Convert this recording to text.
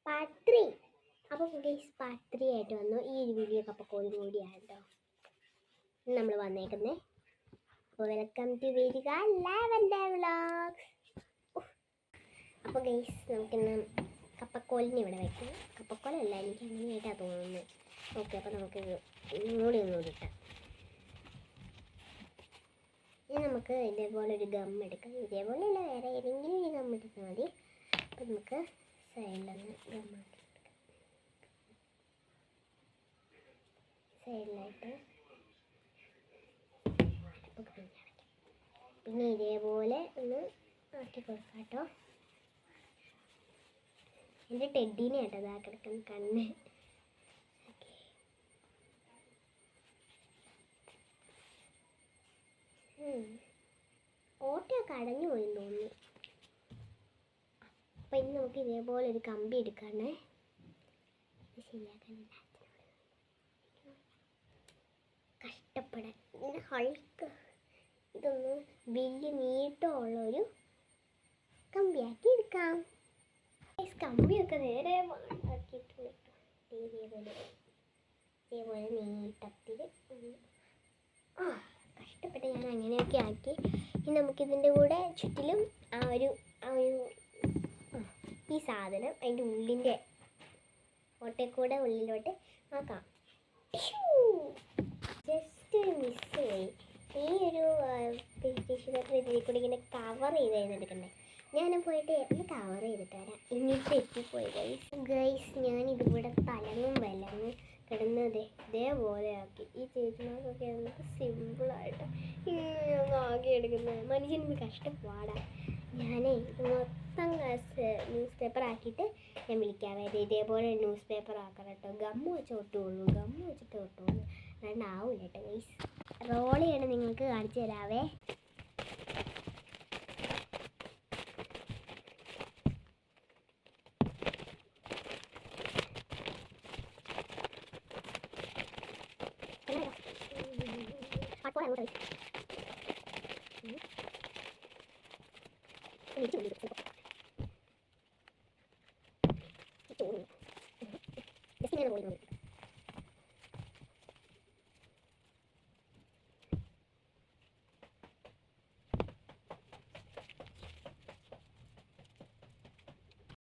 Part 3. അപ്പോൾ guys part 3 ആയിട്ട് വന്നു. ഈ ഒരു വീഡിയോ കപ്പക്കോലും കൂടിയാണ് കേട്ടോ നമ്മൾ വന്നേക്കുന്നത്. അപ്പോൾ വെൽക്കം ടു വരിക ലാവൻഡർ വ്ളോഗ്സ്. അപ്പോൾ ഗൈസ് നമുക്കിന്ന് കപ്പക്കോലിന് ഇവിടെ വയ്ക്കാം. കപ്പക്കോലല്ല, എനിക്ക് അങ്ങനെയായിട്ടാണ് തോന്നുന്നത്. ഓക്കെ, അപ്പോൾ നമുക്ക് ഇങ്ങോട്ട് ഇട്ടാം. ഇനി നമുക്ക് ഇതേപോലെ ഒരു ഗം എടുക്കാം. ഇതേപോലെ അല്ല, വേറെ ഏതെങ്കിലും ഒരു ഗം എടുത്താൽ മതി. അപ്പോൾ നമുക്ക് സൈഡിലൊന്ന് ഗമ്മാക്കി എടുക്കാം. സൈഡിലായിട്ട് പിന്നെ ഇതേപോലെ ഒന്ന് ആക്കി കൊടുക്കാം കേട്ടോ. എൻ്റെ ടെഡീനെ കേട്ടോ ഇതാ കിടക്കുന്ന കണ്ണ്. ഓട്ടയൊക്കെ അടഞ്ഞു പോയെന്ന് തോന്നുന്നു. അപ്പം ഇനി നമുക്ക് ഇതേപോലെ ഒരു കമ്പി എടുക്കാണേ, ശരിയാക്കാൻ കഷ്ടപ്പെടാൻ. ഇങ്ങനെ ഹൾക്ക് ഇതൊന്ന് വലിയ നീട്ടമുള്ളൊരു കമ്പിയാക്കി എടുക്കാം. കമ്പിയൊക്കെ നേരെ ആക്കിയിട്ടുണ്ട്. ഇതേപോലെ നീട്ടത്തിൽ കഷ്ടപ്പെട്ട് ഞാൻ അങ്ങനെയൊക്കെ ആക്കി. ഇനി നമുക്കിതിൻ്റെ കൂടെ ചുറ്റിലും ആ ഒരു ഈ സാധനം അതിൻ്റെ ഉള്ളിൻ്റെ ഓട്ടക്കൂടെ ഉള്ളിലോട്ട് ആക്കാം. ജസ്റ്റ് ഒരു മിസ്സായി. ഈ ഒരു ടിഷ്യൂ പേപ്പർ ഇതിൽ കൂടി ഇങ്ങനെ കവർ ചെയ്തായിരുന്നു എടുക്കണ്ടേ. ഞാൻ പോയിട്ട് ഒന്ന് കവർ ചെയ്തിട്ട് വരാം. എന്നിട്ട് എത്തിപ്പോയി ഗൈസ്. ഞാൻ ഇതിവിടെ തലങ്ങും വിലങ്ങും കിടന്നത് ഇതേപോലെ ആക്കി. ഈ ചേച്ചിമാർക്കൊക്കെ നമുക്ക് സിമ്പിളായിട്ട് ഇങ്ങനെ ആക്കി എടുക്കുന്നത്. മനുഷ്യന് കഷ്ടപ്പാടാ. ഞാനേ മൊത്തം ന്യൂസ് പേപ്പർ ആക്കിയിട്ട് ഞാൻ വിളിക്കാവേ. ഇതേപോലെ ന്യൂസ് പേപ്പർ ആക്കണം കേട്ടോ. ഗമ്മ് വെച്ച് ഒട്ടുള്ളൂ, ഗമ്മ് വെച്ചിട്ട് ഒട്ടുള്ളൂ, അല്ലാണ്ട് ആവില്ല കേട്ടോ ഗൈസ്. റോൾ ചെയ്യണം, നിങ്ങൾക്ക് കാണിച്ചു തരാവേ.